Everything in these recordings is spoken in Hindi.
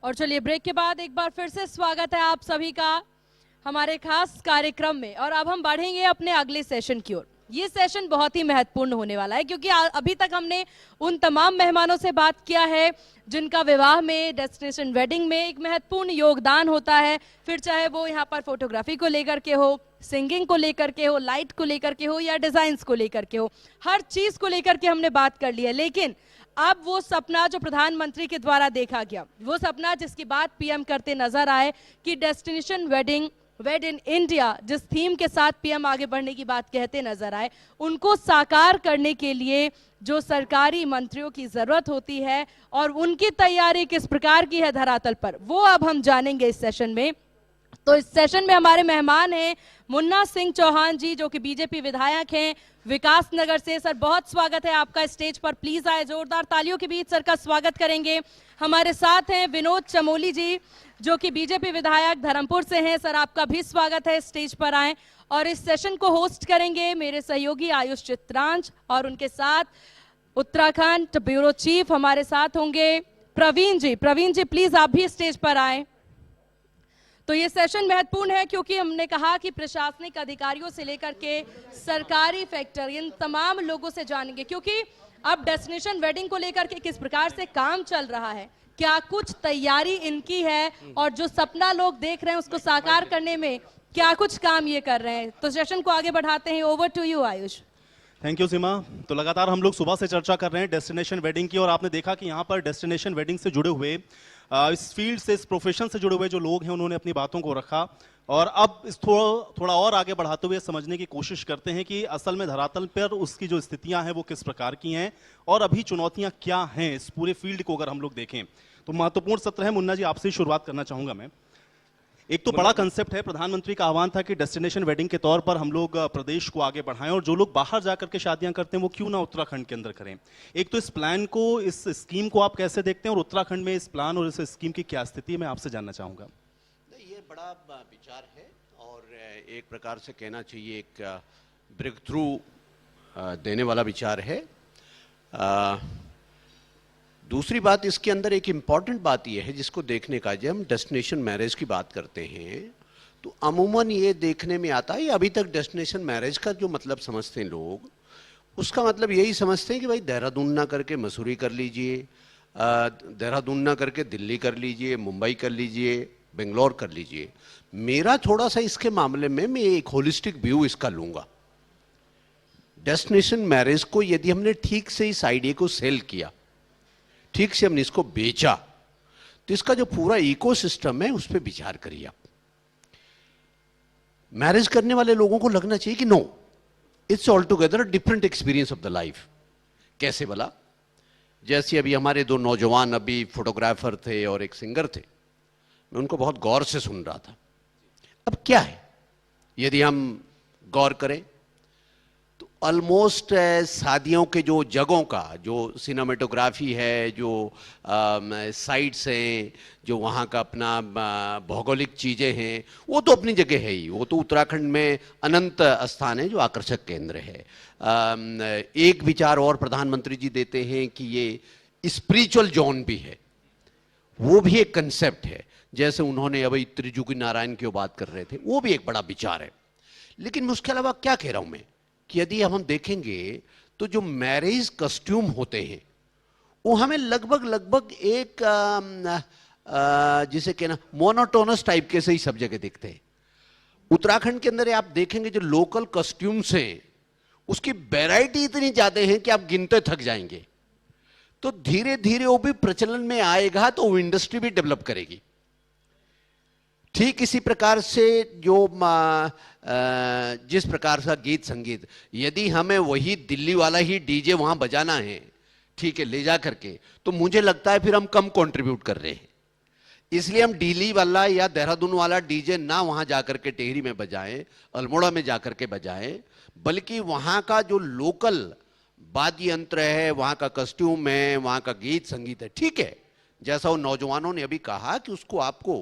और चलिए ब्रेक के बाद एक बार फिर से स्वागत है आप सभी का हमारे खास कार्यक्रम में। और अब हम बढ़ेंगे अपने अगले सेशन की ओर। ये सेशन बहुत ही महत्वपूर्ण होने वाला है क्योंकि अभी तक हमने उन तमाम मेहमानों से बात किया है जिनका विवाह में, डेस्टिनेशन वेडिंग में एक महत्वपूर्ण योगदान होता है। फिर चाहे वो यहाँ पर फोटोग्राफी को लेकर के हो, सिंगिंग को लेकर के हो, लाइट को लेकर के हो या डिजाइन्स को लेकर के हो, हर चीज को लेकर के हमने बात कर ली है। लेकिन अब वो सपना जो प्रधानमंत्री के द्वारा देखा गया, वो सपना जिसकी बात पीएम करते नजर आए कि destination wedding wed in India, जिस थीम के साथ पीएम आगे बढ़ने की बात कहते नजर आए, उनको साकार करने के लिए जो सरकारी मंत्रियों की जरूरत होती है और उनकी तैयारी किस प्रकार की है धरातल पर, वो अब हम जानेंगे इस सेशन में। तो इस सेशन में हमारे मेहमान हैं मुन्ना सिंह चौहान जी, जो कि बीजेपी विधायक हैं विकास नगर से। सर बहुत स्वागत है आपका स्टेज पर, प्लीज आए, जोरदार तालियों के बीच सर का स्वागत करेंगे। हमारे साथ हैं विनोद चमोली जी, जो कि बीजेपी विधायक धर्मपुर से हैं। सर आपका भी स्वागत है, स्टेज पर आए। और इस सेशन को होस्ट करेंगे मेरे सहयोगी आयुष चित्रांश, और उनके साथ उत्तराखंड ब्यूरो चीफ हमारे साथ होंगे प्रवीण जी। प्रवीण जी प्लीज आप भी स्टेज पर आए। तो ये सेशन महत्वपूर्ण है क्योंकि हमने कहा कि प्रशासनिक अधिकारियों से लेकर के सरकारी फैक्टर, इन तमाम लोगों से जानेंगे क्योंकि अब डेस्टिनेशन वेडिंग को लेकर के किस प्रकार से काम चल रहा है, क्या कुछ तैयारी इनकी है, और जो सपना लोग देख रहे हैं उसको साकार करने में क्या कुछ काम ये कर रहे हैं। तो सेशन को आगे बढ़ाते हैं। Over to you Ayush. Thank you Seema. तो लगातार हम लोग सुबह से चर्चा कर रहे हैं डेस्टिनेशन वेडिंग की, और आपने देखा कि यहाँ पर डेस्टिनेशन वेडिंग से जुड़े हुए, इस फील्ड से, इस प्रोफेशन से जुड़े हुए जो लोग हैं उन्होंने अपनी बातों को रखा। और अब इस थोड़ा और आगे बढ़ाते हुए समझने की कोशिश करते हैं कि असल में धरातल पर उसकी जो स्थितियां हैं वो किस प्रकार की हैं और अभी चुनौतियां क्या हैं इस पूरे फील्ड को अगर हम लोग देखें तो महत्वपूर्ण सत्र है। मुन्ना जी आपसे शुरुआत करना चाहूंगा मैं। एक तो बड़ा कंसेप्ट है, प्रधानमंत्री का आह्वान था कि डेस्टिनेशन वेडिंग के तौर पर हम लोग प्रदेश को आगे बढ़ाएं और जो लोग बाहर जाकर के शादियां करते हैं वो क्यों ना उत्तराखंड के अंदर करें। एक तो इस प्लान को, इस स्कीम को आप कैसे देखते हैं और उत्तराखंड में इस प्लान और इस स्कीम की क्या स्थिति है, मैं आपसे जानना चाहूंगा। ये बड़ा विचार है और एक प्रकार से कहना चाहिए एक ब्रेक थ्रू देने वाला विचार है। दूसरी बात इसके अंदर एक इम्पॉर्टेंट बात यह है जिसको देखने का, जब हम डेस्टिनेशन मैरिज की बात करते हैं तो अमूमन ये देखने में आता है, अभी तक डेस्टिनेशन मैरिज का जो मतलब समझते हैं लोग, उसका मतलब यही समझते हैं कि भाई देहरादून ना करके मसूरी कर लीजिए, देहरादून ना करके दिल्ली कर लीजिए, मुंबई कर लीजिए, बेंगलोर कर लीजिए। मेरा थोड़ा सा इसके मामले में मैं एक होलिस्टिक व्यू इसका लूंगा। डेस्टिनेशन मैरिज को यदि हमने ठीक से इस आइडिया को सेल किया, ठीक से हमने इसको बेचा, तो इसका जो पूरा इकोसिस्टम है उस पर विचार करिए आप। मैरिज करने वाले लोगों को लगना चाहिए कि no, it's all together different experience of the life. कैसे भला? जैसे अभी हमारे दो नौजवान अभी फोटोग्राफर थे और एक सिंगर थे, मैं उनको बहुत गौर से सुन रहा था। अब क्या है, यदि हम गौर करें तो ऑलमोस्ट शादियों के जो जगहों का जो सिनेमेटोग्राफी है, जो साइट्स हैं, जो वहाँ का अपना भौगोलिक चीज़ें हैं, वो तो अपनी जगह है ही। वो तो उत्तराखंड में अनंत स्थान है जो आकर्षक केंद्र है। एक विचार और प्रधानमंत्री जी देते हैं कि ये स्पिरिचुअल जोन भी है, वो भी एक कंसेप्ट है। जैसे उन्होंने अभी त्रिजुगी नारायण की बात कर रहे थे, वो भी एक बड़ा विचार है। लेकिन उसके अलावा क्या कह रहा हूं मैं कि यदि हम देखेंगे तो जो मैरिज कस्ट्यूम होते हैं वो हमें लगभग एक जिसे कहना मोनोटोनस टाइप के से ही सब जगह दिखते हैं। उत्तराखंड के अंदर आप देखेंगे जो लोकल कस्ट्यूम्स हैं उसकी वैरायटी इतनी ज्यादा है कि आप गिनते थक जाएंगे। तो धीरे धीरे वो भी प्रचलन में आएगा तो वो इंडस्ट्री भी डेवलप करेगी। ठीक इसी प्रकार से जो जिस प्रकार का गीत संगीत, यदि हमें वही दिल्ली वाला ही डीजे वहां बजाना है, ठीक है, ले जा करके, तो मुझे लगता है फिर हम कम कंट्रीब्यूट कर रहे हैं। इसलिए हम दिल्ली वाला या देहरादून वाला डीजे ना वहां जाकर के टेहरी में बजाएं, अल्मोड़ा में जाकर के बजाएं, बल्कि वहां का जो लोकल वाद्य यंत्र है, वहां का कस्ट्यूम है, वहां का गीत संगीत है, ठीक है, जैसा वो नौजवानों ने अभी कहा कि उसको आपको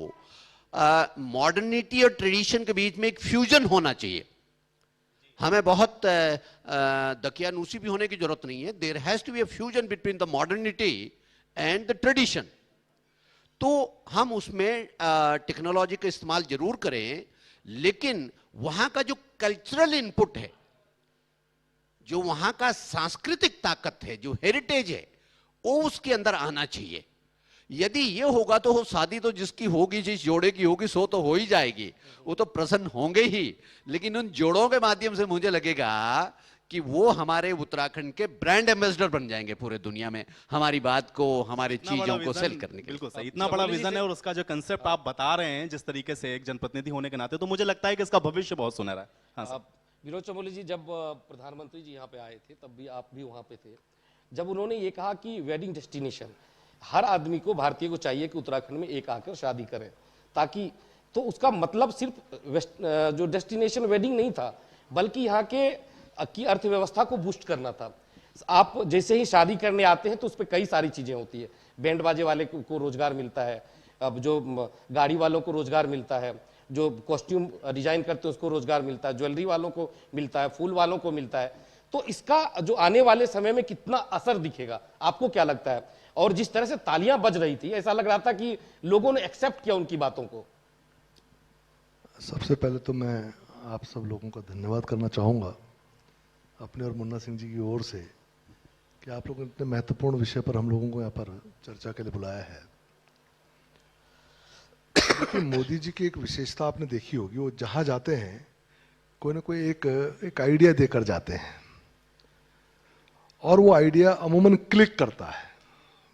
मॉडर्निटी और ट्रेडिशन के बीच में एक फ्यूजन होना चाहिए। हमें बहुत दकियानूसी भी होने की जरूरत नहीं है। There has to be a fusion between the modernity and the tradition. तो हम उसमें टेक्नोलॉजी का इस्तेमाल जरूर करें, लेकिन वहां का जो कल्चरल इनपुट है, जो वहां का सांस्कृतिक ताकत है, जो हेरिटेज है, वो उसके अंदर आना चाहिए। यदि ये होगा तो वो शादी तो जिसकी होगी, जिस जोड़े की होगी, सो तो हो ही जाएगी, वो तो प्रसन्न होंगे ही। लेकिन उन जोड़ों के माध्यम से मुझे लगेगा कि वो हमारे उत्तराखंड के ब्रांड एम्बेसडर बन जाएंगे पूरे दुनिया में, हमारी बात को, हमारी इतना बड़ा चीजों को विजन, सेल करने के लिए। बिल्कुल सही, इतना बड़ा विजन है और उसका जो कंसेप्ट आप बता रहे हैं जिस तरीके से एक जनप्रतिनिधि होने के नाते, तो मुझे लगता है कि इसका भविष्य बहुत सुनहरा है। हाँ सर। विनोद चमोली जी, जब प्रधानमंत्री जी यहाँ पे आए थे तब भी आप भी वहाँ पे थे, जब उन्होंने ये कहा कि वेडिंग डेस्टिनेशन, हर आदमी को, भारतीय को चाहिए कि उत्तराखंड में एक आकर शादी करें, ताकि, तो उसका मतलब सिर्फ जो डेस्टिनेशन वेडिंग नहीं था, बल्कि यहाँ के की अर्थव्यवस्था को बूस्ट करना था। आप जैसे ही शादी करने आते हैं तो उस पर कई सारी चीजें होती है, बैंड बाजे वाले को रोजगार मिलता है, अब जो गाड़ी वालों को रोजगार मिलता है, जो कॉस्ट्यूम डिजाइन करते हैं उसको रोजगार मिलता है, ज्वेलरी वालों को मिलता है, फूल वालों को मिलता है। तो इसका जो आने वाले समय में कितना असर दिखेगा, आपको क्या लगता है? और जिस तरह से तालियां बज रही थी, ऐसा लग रहा था कि लोगों ने एक्सेप्ट किया उनकी बातों को। सबसे पहले तो मैं आप सब लोगों का धन्यवाद करना चाहूँगा अपने और मुन्ना सिंह जी की ओर से कि आप लोगों ने इतने महत्वपूर्ण विषय पर हम लोगों को यहाँ पर चर्चा के लिए बुलाया है। देखिए, मोदी जी की एक विशेषता आपने देखी होगी, वो जहाँ जाते हैं कोई ना कोई एक आइडिया देकर जाते हैं और वो आइडिया अमूमन क्लिक करता है।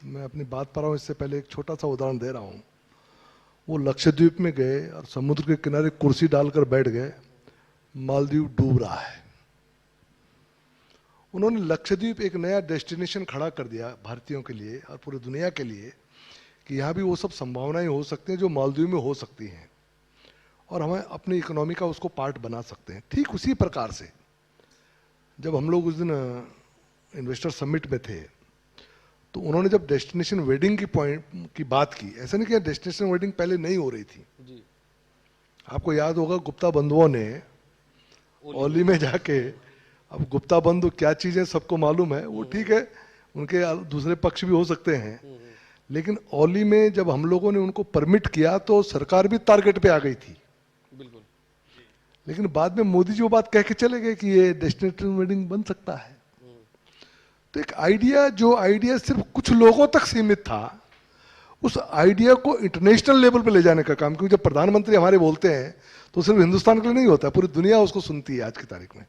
मैं अपनी बात पर रहा हूँ, इससे पहले एक छोटा सा उदाहरण दे रहा हूँ। वो लक्षद्वीप में गए और समुद्र के किनारे कुर्सी डालकर बैठ गए, मालदीव डूब रहा है। उन्होंने लक्षद्वीप एक नया डेस्टिनेशन खड़ा कर दिया भारतीयों के लिए और पूरी दुनिया के लिए कि यहाँ भी वो सब संभावनाएं हो सकती हैं जो मालदीव में हो सकती हैं और हमें अपनी इकोनॉमी का उसको पार्ट बना सकते हैं। ठीक उसी प्रकार से जब हम लोग उस दिन इन्वेस्टर समिट में थे तो उन्होंने जब डेस्टिनेशन वेडिंग की बात की, ऐसा नहीं कि डेस्टिनेशन वेडिंग पहले नहीं हो रही थी जी। आपको याद होगा गुप्ता बंधुओं ने ओली में जाके, अब गुप्ता बंधु क्या चीज़ है सबको मालूम है, वो ठीक है, उनके दूसरे पक्ष भी हो सकते हैं, लेकिन ओली में जब हम लोगों ने उनको परमिट किया तो सरकार भी टारगेट पे आ गई थी। बिल्कुल। लेकिन बाद में मोदी जी वो बात कह के चले गए कि ये डेस्टिनेशन वेडिंग बन सकता है। तो एक आइडिया, जो आइडिया सिर्फ कुछ लोगों तक सीमित था, उस आइडिया को इंटरनेशनल लेवल पे ले जाने का काम, क्योंकि जब प्रधानमंत्री हमारे बोलते हैं तो सिर्फ हिंदुस्तान के लिए नहीं होता, पूरी दुनिया उसको सुनती है आज की तारीख में।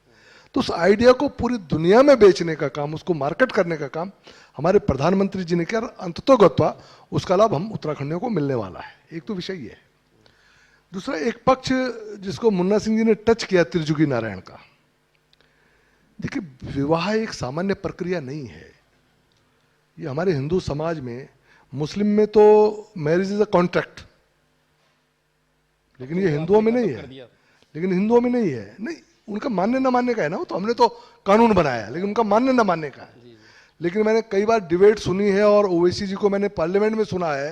तो उस आइडिया को पूरी दुनिया में बेचने का काम, उसको मार्केट करने का काम हमारे प्रधानमंत्री जी ने किया और अंततोगत्वा उसका लाभ हम उत्तराखंडियों को मिलने वाला है। एक तो विषय ये है। दूसरा एक पक्ष जिसको मुन्ना सिंह जी ने टच किया, त्रिजुगी नारायण का। देखिए, विवाह एक सामान्य प्रक्रिया नहीं है। ये हमारे हिंदू समाज में, मुस्लिम में तो मैरिज इज अ कॉन्ट्रैक्ट, लेकिन ये हिंदुओं में नहीं है। लेकिन हिंदुओं में नहीं है, नहीं, उनका मानने न मानने का है ना, वो तो हमने तो कानून बनाया, लेकिन उनका मानने न मानने का है। लेकिन मैंने कई बार डिबेट सुनी है और ओवैसी जी को मैंने पार्लियामेंट में सुना है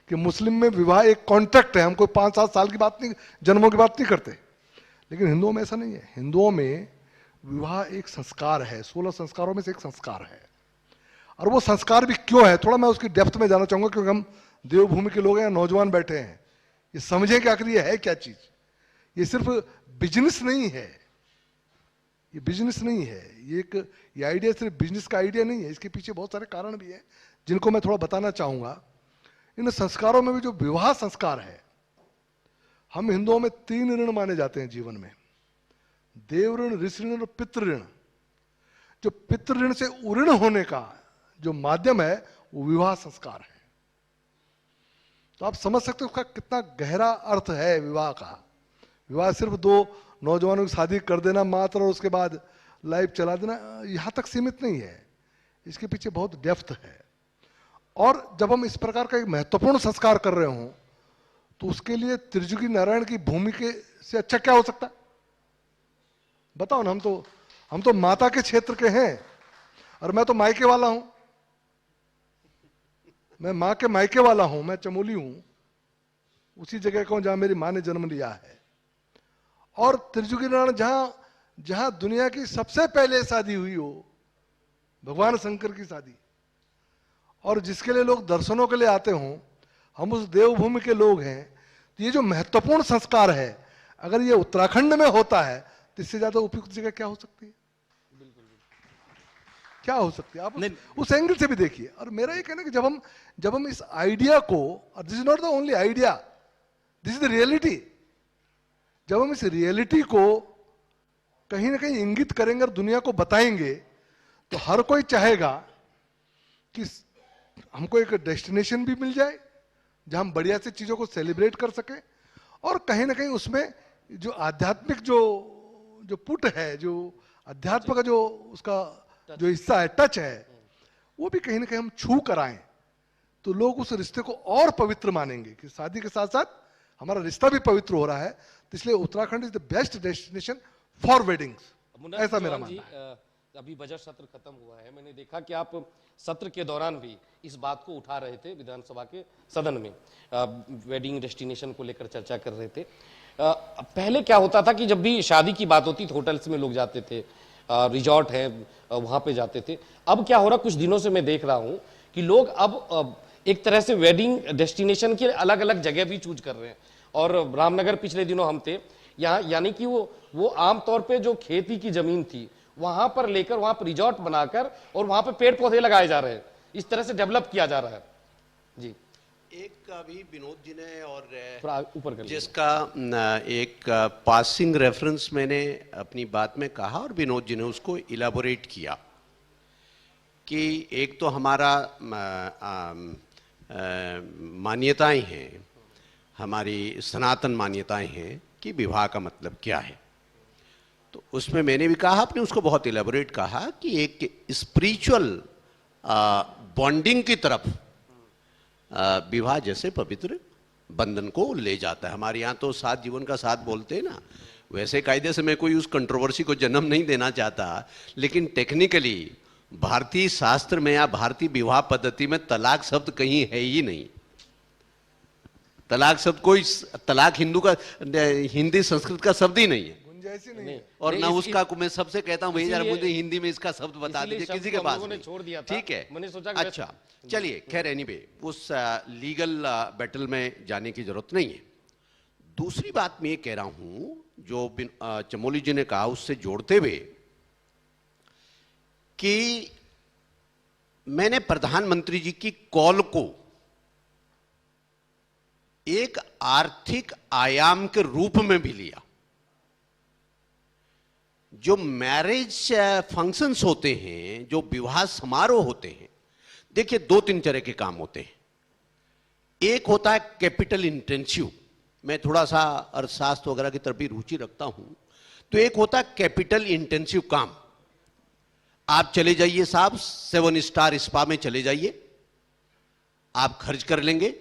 कि मुस्लिम में विवाह एक कॉन्ट्रैक्ट है, हम कोई 5-7 साल की बात नहीं, जन्मों की बात नहीं करते। लेकिन हिंदुओं में ऐसा नहीं है। हिंदुओं में विवाह एक संस्कार है, 16 संस्कारों में से एक संस्कार है। और वो संस्कार भी क्यों है, थोड़ा मैं उसकी डेप्थ में जाना चाहूंगा, क्योंकि हम देवभूमि के लोग हैं, नौजवान बैठे हैं, ये समझें कि आखिर ये है क्या चीज। ये सिर्फ बिजनेस नहीं है, ये बिजनेस नहीं है, ये आइडिया सिर्फ बिजनेस का आइडिया नहीं है, इसके पीछे बहुत सारे कारण भी हैं जिनको मैं थोड़ा बताना चाहूंगा। इन संस्कारों में भी जो विवाह संस्कार है, हम हिंदुओं में 3 ऋण माने जाते हैं जीवन में, देव ऋण, ऋषि ऋण और पितृ ऋण। जो पितृ ऋण से उऋण होने का जो माध्यम है वो विवाह संस्कार है। तो आप समझ सकते हो उसका कितना गहरा अर्थ है विवाह का। विवाह सिर्फ 2 नौजवानों की शादी कर देना मात्र और उसके बाद लाइफ चला देना, यहां तक सीमित नहीं है, इसके पीछे बहुत डेप्थ है। और जब हम इस प्रकार का एक महत्वपूर्ण संस्कार कर रहे हों तो उसके लिए त्रिजुगी नारायण की भूमि के से अच्छा क्या हो सकता? बताओ ना, हम तो माता के क्षेत्र के हैं और मैं तो मायके वाला हूं, मैं मां के मायके वाला हूं, मैं चमोली हूं, उसी जगह का हूं जहां मेरी मां ने जन्म लिया है। और त्रिजुगी नारायण जहां दुनिया की सबसे पहले शादी हुई हो, भगवान शंकर की शादी, और जिसके लिए लोग दर्शनों के लिए आते हों, हम उस देवभूमि के लोग हैं, तो ये जो महत्वपूर्ण संस्कार है, अगर ये उत्तराखंड में होता है तो इससे ज्यादा उपयुक्त जगह क्या हो सकती है? क्या हो सकती है? आप उस एंगल से भी देखिए। और मेरा ये कहना है कि जब हम इस आइडिया को, और this is not the only idea, this is the reality, जब हम इस रियलिटी को कहीं ना कहीं इंगित करेंगे और दुनिया को बताएंगे, तो हर कोई चाहेगा कि हमको एक डेस्टिनेशन भी मिल जाए जहां हम बढ़िया से चीजों को सेलिब्रेट कर सके, और कहीं ना कहीं उसमें जो आध्यात्मिक जो पुट है, जो अध्यात्म का जो उसका जो हिस्सा है, टच है, वो भी कहीं ना कहीं हम छू कर आए, तो लोग उस रिश्ते को और पवित्र मानेंगे कि शादी के साथ साथ हमारा रिश्ता भी पवित्र हो रहा है। तो इसलिए Uttarakhand is the best destination for weddings, ऐसा मेरा मानना है। अभी बजट सत्र खत्म हुआ है, मैंने देखा कि आप सत्र के दौरान भी इस बात को उठा रहे थे, विधानसभा के सदन में वेडिंग डेस्टिनेशन को लेकर चर्चा कर रहे थे। पहले क्या होता था कि जब भी शादी की बात होती तो होटल्स में लोग जाते थे, रिजॉर्ट है वहां पे जाते थे। अब क्या हो रहा, कुछ दिनों से मैं देख रहा हूं कि लोग अब एक तरह से वेडिंग डेस्टिनेशन के अलग अलग जगह भी चूज कर रहे हैं। और रामनगर पिछले दिनों हम थे यहाँ, यानी कि वो आमतौर पे जो खेती की जमीन थी वहां पर लेकर वहां पर रिजॉर्ट बनाकर और वहां पर पेड़ पौधे लगाए जा रहे हैं, इस तरह से डेवलप किया जा रहा है। जी, एक अभी विनोद जी ने और ऊपर कर जिसका एक पासिंग रेफरेंस मैंने अपनी बात में कहा और विनोद जी ने उसको इलाबोरेट किया कि एक तो हमारा मान्यताएं हैं, हमारी सनातन मान्यताएं हैं कि विवाह का मतलब क्या है। तो उसमें मैंने भी कहा, आपने उसको बहुत इलेबोरेट कहा कि एक स्पिरिचुअल बॉन्डिंग की तरफ विवाह जैसे पवित्र बंधन को ले जाता है। हमारे यहाँ तो साथ जीवन का साथ बोलते हैं ना, वैसे कायदे से मैं कोई उस कंट्रोवर्सी को जन्म नहीं देना चाहता, लेकिन टेक्निकली भारतीय शास्त्र में या भारतीय विवाह पद्धति में तलाक शब्द कहीं है ही नहीं। तलाक शब्द कोई, तलाक हिंदी संस्कृत का शब्द ही नहीं है, नहीं। और ना उसका मैं सबसे कहता हूँ, भैया मुझे हिंदी में इसका शब्द बता दीजिए, किसी के पास ने छोड़ दिया था, ठीक है, मैंने सोचा अच्छा चलिए, खैर एनीवे उस लीगल बैटल में जाने की जरूरत नहीं है। दूसरी बात मैं ये कह रहा हूं, जो चमोली जी ने कहा उससे जोड़ते हुए कि मैंने प्रधानमंत्री जी की कॉल को एक आर्थिक आयाम के रूप में भी लिया। जो मैरिज फंक्शंस होते हैं, जो विवाह समारोह होते हैं, देखिए दो तीन तरह के काम होते हैं। एक होता है कैपिटल इंटेंसिव, मैं थोड़ा सा अर्थशास्त्र वगैरह की तरफ भी रुचि रखता हूं, तो एक होता है कैपिटल इंटेंसिव काम। आप चले जाइए साहब 7 स्टार स्पा में चले जाइए, आप खर्च कर लेंगे,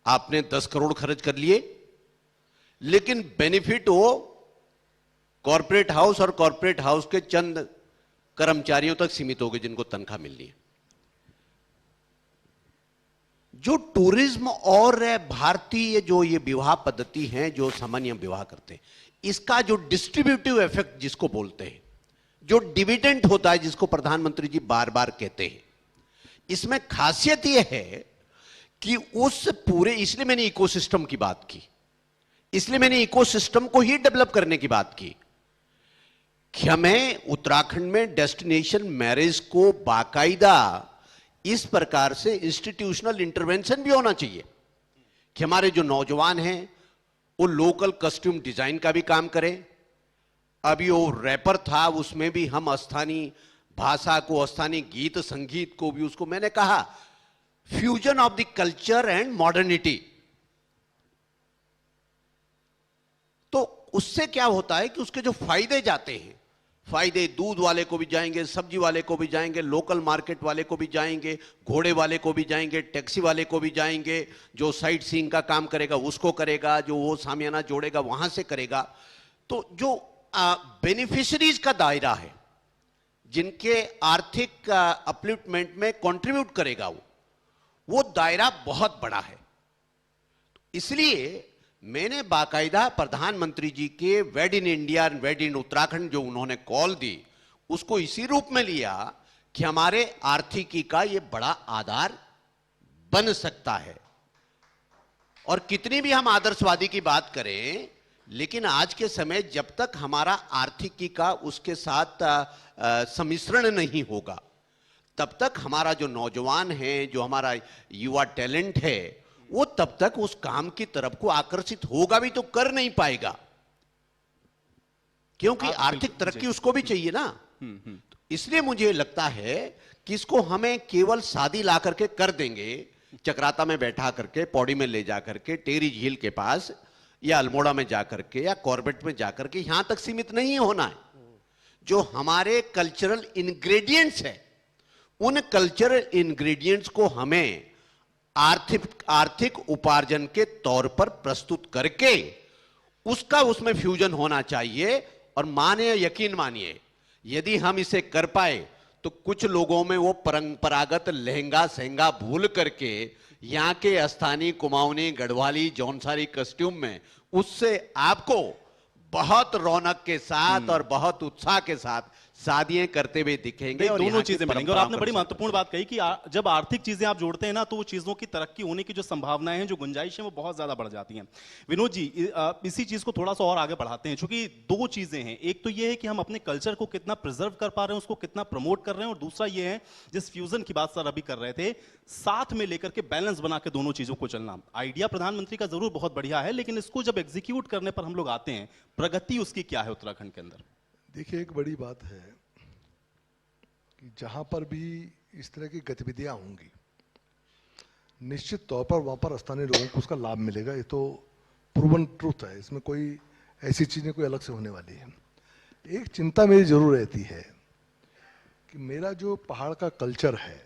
आपने 10 करोड़ खर्च कर लिए, लेकिन बेनिफिट वो कॉर्पोरेट हाउस और कॉर्पोरेट हाउस के चंद कर्मचारियों तक सीमित होगी जिनको तनख्वाह मिलनी है। जो टूरिज्म और भारतीय जो ये विवाह पद्धति है, जो सामान्य विवाह करते हैं, इसका जो डिस्ट्रीब्यूटिव इफेक्ट जिसको बोलते हैं, जो डिविडेंड होता है जिसको प्रधानमंत्री जी बार बार कहते हैं, इसमें खासियत यह है कि उस पूरे, इसलिए मैंने इकोसिस्टम की बात की, इसलिए मैंने इकोसिस्टम को ही डेवलप करने की बात की कि हमें उत्तराखंड में डेस्टिनेशन मैरिज को बाकायदा इस प्रकार से इंस्टीट्यूशनल इंटरवेंशन भी होना चाहिए कि हमारे जो नौजवान हैं वो लोकल कस्ट्यूम डिजाइन का भी काम करें। अभी वो रैपर था, उसमें भी हम स्थानीय भाषा को, स्थानीय गीत संगीत को भी, उसको मैंने कहा fusion of the culture and modernity. तो उससे क्या होता है कि उसके जो फायदे जाते हैं, फायदे दूध वाले को भी जाएंगे, सब्जी वाले को भी जाएंगे, लोकल मार्केट वाले को भी जाएंगे, घोड़े वाले को भी जाएंगे, टैक्सी वाले को भी जाएंगे, जो साइट सीइंग का काम करेगा उसको करेगा, जो वो सामियाना जोड़ेगा वहां से करेगा। तो जो बेनिफिशरीज का दायरा है, जिनके आर्थिक अपलिफ्टमेंट में कंट्रीब्यूट करेगा वो दायरा बहुत बड़ा है। इसलिए मैंने बाकायदा प्रधानमंत्री जी के वेड इन इंडिया एंड वेड इन उत्तराखंड जो उन्होंने कॉल दी, उसको इसी रूप में लिया कि हमारे आर्थिकी का ये बड़ा आधार बन सकता है। और कितनी भी हम आदर्शवादी की बात करें, लेकिन आज के समय जब तक हमारा आर्थिकी का उसके साथ सम्मिश्रण नहीं होगा, तब तक हमारा जो नौजवान है, जो हमारा युवा टैलेंट है, वो तब तक उस काम की तरफ को आकर्षित होगा भी तो कर नहीं पाएगा, क्योंकि आर्थिक तरक्की उसको भी चाहिए ना। तो इसलिए मुझे लगता है कि इसको हमें केवल शादी ला करके कर देंगे, चक्राता में बैठा करके, पौड़ी में ले जा करके, टेरी झील के पास या अल्मोड़ा में जाकर के या कॉर्बेट में जाकर के, यहां तक सीमित नहीं होना है। जो हमारे कल्चरल इंग्रेडिएंट्स है, उन कल्चरल इंग्रेडिएंट्स को हमें आर्थिक उपार्जन के तौर पर प्रस्तुत करके उसका उसमें फ्यूजन होना चाहिए। और मानिए, यकीन मानिए, यदि हम इसे कर पाए तो कुछ लोगों में वो परंपरागत लहंगा सहंगा भूल करके यहां के स्थानीय कुमाऊनी, गढ़वाली, जौनसारी कस्ट्यूम में उससे आपको बहुत रौनक के साथ और बहुत उत्साह के साथ शादियां करते हुए दिखेंगे। और दोनों यहाँ की चीजें मिलेंगी। और आपने बड़ी महत्वपूर्ण बात कही कि जब आर्थिक चीजें आप जोड़ते हैं ना, तो वो चीजों की तरक्की होने की जो संभावनाएं हैं, जो गुंजाइश है, वो बहुत ज्यादा बढ़ जाती हैं। विनोद जी, इसी चीज को थोड़ा सा और आगे बढ़ाते हैं, क्योंकि दो चीजें हैं। एक तो ये है कि हम अपने कल्चर को कितना प्रिजर्व कर पा रहे हैं, उसको कितना प्रमोट कर रहे हैं, और दूसरा ये है जिस फ्यूजन की बात सर अभी कर रहे थे, साथ में लेकर के बैलेंस बना के दोनों चीजों को चलना। आइडिया प्रधानमंत्री का जरूर बहुत बढ़िया है, लेकिन इसको जब एग्जीक्यूट करने पर हम लोग आते हैं, प्रगति उसकी क्या है उत्तराखंड के अंदर? देखिए, एक बड़ी बात है कि जहां पर भी इस तरह की गतिविधियां होंगी, निश्चित तौर पर वहां पर स्थानीय लोगों को उसका लाभ मिलेगा। ये तो प्रूवन ट्रूथ है, इसमें कोई ऐसी चीजें कोई अलग से होने वाली है। एक चिंता मेरी जरूर रहती है कि मेरा जो पहाड़ का कल्चर है,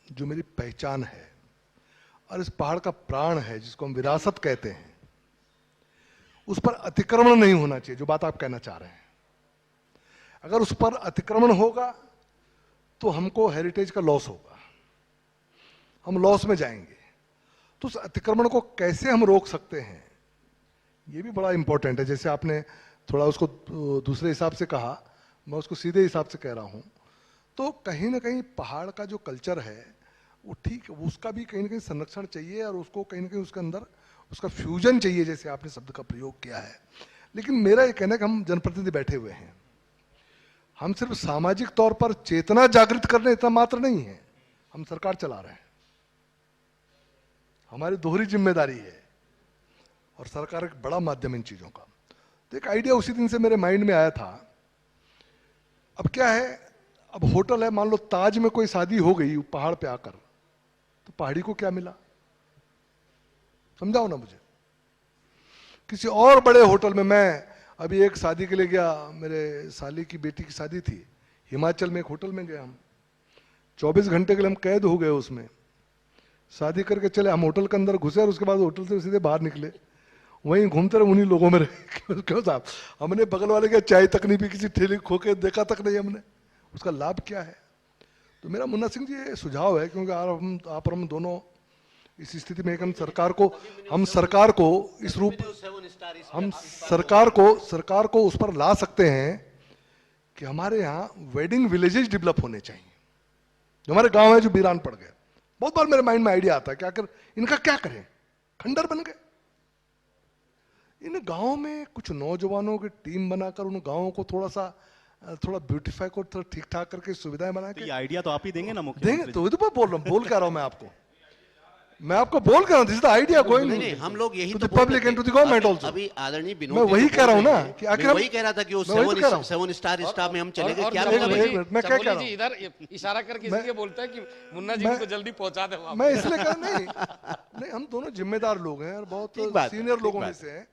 जो मेरी पहचान है, और इस पहाड़ का प्राण है, जिसको हम विरासत कहते हैं, उस पर अतिक्रमण नहीं होना चाहिए। जो बात आप कहना चाह रहे हैं, अगर उस पर अतिक्रमण होगा तो हमको हेरिटेज का लॉस होगा, हम लॉस में जाएंगे। तो उस अतिक्रमण को कैसे हम रोक सकते हैं, ये भी बड़ा इंपॉर्टेंट है। जैसे आपने थोड़ा उसको दूसरे हिसाब से कहा, मैं उसको सीधे हिसाब से कह रहा हूं। तो कहीं ना कहीं पहाड़ का जो कल्चर है वो ठीक, उसका भी कहीं ना कहीं संरक्षण चाहिए, और उसको कहीं ना कहीं उसके अंदर उसका फ्यूजन चाहिए, जैसे आपने शब्द का प्रयोग किया है। लेकिन मेरा ये कहना है कि हम जनप्रतिनिधि बैठे हुए हैं, हम सिर्फ सामाजिक तौर पर चेतना जागृत करने इतना मात्र नहीं है, हम सरकार चला रहे हैं, हमारी दोहरी जिम्मेदारी है, और सरकार एक बड़ा माध्यम इन चीजों का। तो एक आइडिया उसी दिन से मेरे माइंड में आया था। अब क्या है, अब होटल है, मान लो ताज में कोई शादी हो गई पहाड़ पे आकर, तो पहाड़ी को क्या मिला, समझाओ ना मुझे। किसी और बड़े होटल में, मैं अभी एक शादी के लिए गया, मेरे साली की बेटी की शादी थी, हिमाचल में एक होटल में गया, हम 24 घंटे के लिए हम कैद हो गए उसमें। शादी करके चले, हम होटल के अंदर घुसे और उसके बाद होटल से सीधे बाहर निकले, वहीं घूमते रहे, उन्हीं लोगों में रहे। क्यों साहब, हमने बगल वाले के चाय तक नहीं पी, किसी ठेली खो के देखा तक नहीं हमने, उसका लाभ क्या है। तो मेरा मुन्ना सिंह जी ये सुझाव है, क्योंकि आप और हम दोनों इस स्थिति में, हम सरकार को इस रूप, हम सरकार को उस पर ला सकते हैं कि हमारे यहाँ वेडिंग विलेजेस डेवलप होने चाहिए। जो हमारे गांव है जो वीरान पड़ गए, बहुत बार मेरे माइंड में आइडिया आता है कि आखिर इनका क्या करें, खंडर बन गए। इन गांवों में कुछ नौजवानों की टीम बनाकर उन गांवों को थोड़ा ब्यूटीफाई को थोड़ा ठीक ठाक करके सुविधाएं बना के, ये आइडिया तो आप ही देंगे ना मुख्यमंत्री? देंगे, तो बोल कर रहा हूं मैं आपको बोल कर रहा हूं, this is the idea going. नहीं, हम लोग यही तो public and to the government also. अभी आदरणीय विनोद, मैं वही कह रहा हूं ना कि आखिर वही कह रहा था कि वो 7 स्टार स्टाफ में हम चले गए, क्या चमोली मतलब? जी, मैं क्या कह रहा हूं? इधर इशारा करके इसलिए बोलता है कि मुन्ना जी को जल्दी पहुंचा दे वहां। मैं इसलिए कह नहीं, हम दोनों जिम्मेदार लोग हैं और बहुत सीनियर लोगों में से हैं।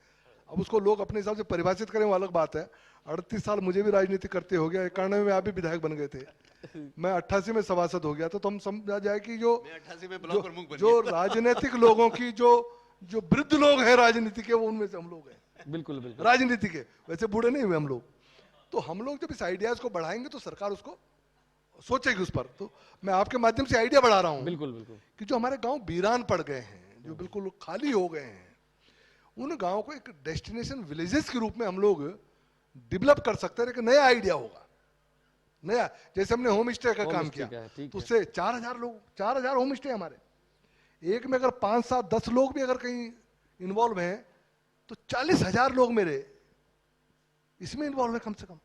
अब उसको लोग अपने हिसाब से परिभाषित करें, वो अलग बात है। 38 साल मुझे भी राजनीति करते हो गया, 91 में आप भी विधायक बन गए थे, मैं 88 में सभासद हो गया, तो हम समझा जाए कि जो राजनीतिक लोगों की जो वृद्ध लोग हैं राजनीति के, वो उनमें से हम लोग हैं। बिल्कुल बिल्कुल राजनीति के वैसे बूढ़े नहीं हुए हम लोग। तो हम लोग जब इस आइडियाज को बढ़ाएंगे तो सरकार उसको सोचेगी उस पर। तो मैं आपके माध्यम से आइडिया बढ़ा रहा हूँ बिल्कुल बिल्कुल कि जो हमारे गांव वीरान पड़ गए हैं, जो बिल्कुल खाली हो गए हैं, उन गांवों को एक डेस्टिनेशन विलेजेस के रूप में हम लोग डेवलप कर सकते हैं। एक नया आइडिया होगा, नया, जैसे हमने होम स्टे का काम किया, तो उससे 4000 होम स्टे हमारे एक में अगर 5, 7, 10 लोग भी अगर कहीं इन्वॉल्व हैं तो 40,000 लोग मेरे इसमें इन्वॉल्व है, कम से कम